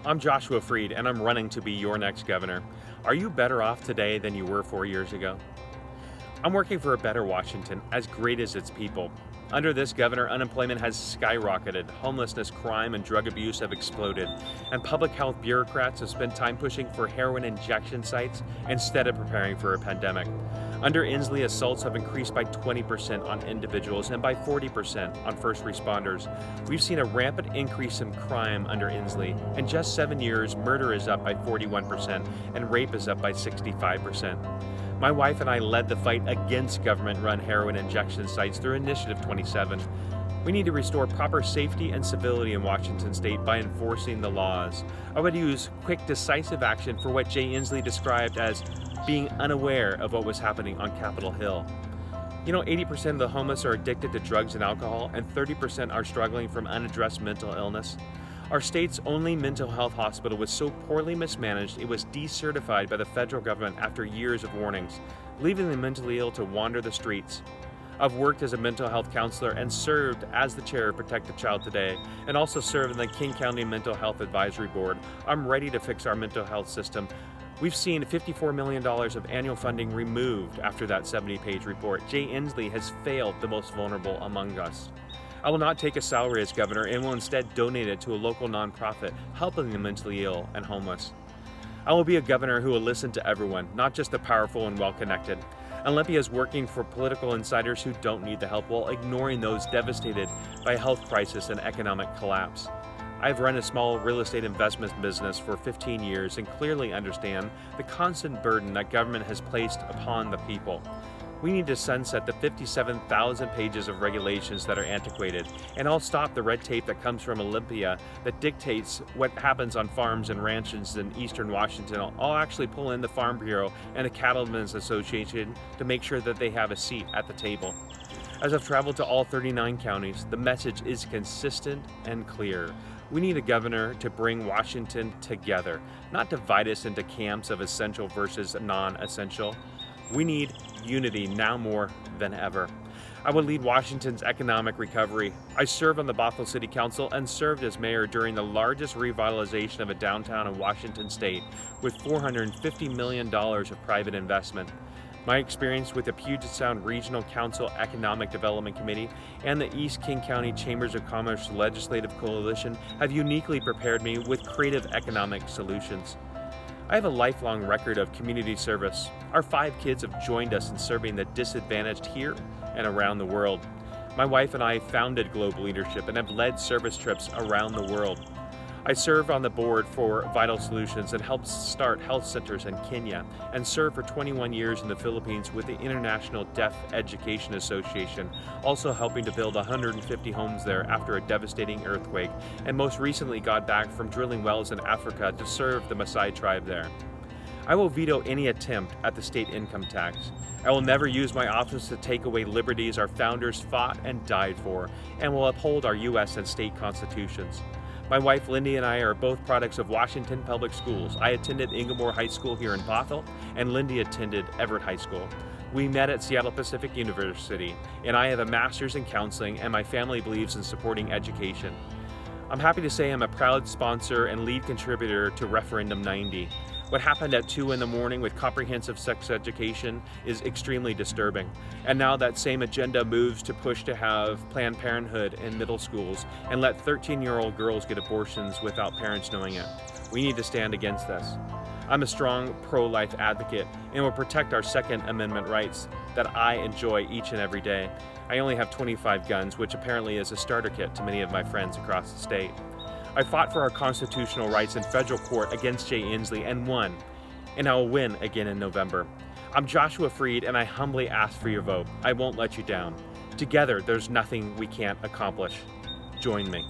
I'm Joshua Freed, and I'm running to be your next governor. Are you better off today than you were 4 years ago? I'm working for a better Washington, as great as its people. Under this governor, unemployment has skyrocketed, homelessness, crime, and drug abuse have exploded, and public health bureaucrats have spent time pushing for heroin injection sites instead of preparing for a pandemic. Under Inslee, assaults have increased by 20% on individuals and by 40% on first responders. We've seen a rampant increase in crime under Inslee. In just 7 years, murder is up by 41% and rape is up by 65%. My wife and I led the fight against government-run heroin injection sites through Initiative 27. We need to restore proper safety and civility in Washington state by enforcing the laws. I would use quick, decisive action for what Jay Inslee described as being unaware of what was happening on Capitol Hill. 80% of the homeless are addicted to drugs and alcohol, and 30% are struggling from unaddressed mental illness. Our state's only mental health hospital was so poorly mismanaged it was decertified by the federal government after years of warnings, leaving the mentally ill to wander the streets. I've worked as a mental health counselor and served as the chair of Protect a Child Today, and also served in the King County Mental Health Advisory Board. I'm ready to fix our mental health system. We've seen $54 million of annual funding removed after that 70-page report. Jay Inslee has failed the most vulnerable among us. I will not take a salary as governor and will instead donate it to a local nonprofit helping the mentally ill and homeless. I will be a governor who will listen to everyone, not just the powerful and well-connected. Olympia is working for political insiders who don't need the help while ignoring those devastated by a health crisis and economic collapse. I've run a small real estate investment business for 15 years and clearly understand the constant burden that government has placed upon the people. We need to sunset the 57,000 pages of regulations that are antiquated, and I'll stop the red tape that comes from Olympia that dictates what happens on farms and ranches in eastern Washington. I'll actually pull in the Farm Bureau and the Cattlemen's Association to make sure that they have a seat at the table. As I've traveled to all 39 counties, the message is consistent and clear. We need a governor to bring Washington together, not divide us into camps of essential versus non-essential. We need unity now more than ever. I will lead Washington's economic recovery. I serve on the Bothell City Council and served as mayor during the largest revitalization of a downtown in Washington state with $450 million of private investment. My experience with the Puget Sound Regional Council Economic Development Committee and the East King County Chambers of Commerce Legislative Coalition have uniquely prepared me with creative economic solutions. I have a lifelong record of community service. Our 5 kids have joined us in serving the disadvantaged here and around the world. My wife and I founded Global Leadership and have led service trips around the world. I serve on the board for Vital Solutions and helped start health centers in Kenya, and served for 21 years in the Philippines with the International Deaf Education Association, also helping to build 150 homes there after a devastating earthquake, and most recently got back from drilling wells in Africa to serve the Maasai tribe there. I will veto any attempt at the state income tax. I will never use my office to take away liberties our founders fought and died for, and will uphold our U.S. and state constitutions. My wife Lindy and I are both products of Washington Public Schools. I attended Inglemoor High School here in Bothell, and Lindy attended Everett High School. We met at Seattle Pacific University, and I have a master's in counseling, and my family believes in supporting education. I'm happy to say I'm a proud sponsor and lead contributor to Referendum 90. What happened at 2 in the morning with comprehensive sex education is extremely disturbing. And now that same agenda moves to push to have Planned Parenthood in middle schools and let 13-year-old girls get abortions without parents knowing it. We need to stand against this. I'm a strong pro-life advocate and will protect our Second Amendment rights that I enjoy each and every day. I only have 25 guns, which apparently is a starter kit to many of my friends across the state. I fought for our constitutional rights in federal court against Jay Inslee and won, and I will win again in November. I'm Joshua Freed, and I humbly ask for your vote. I won't let you down. Together, there's nothing we can't accomplish. Join me.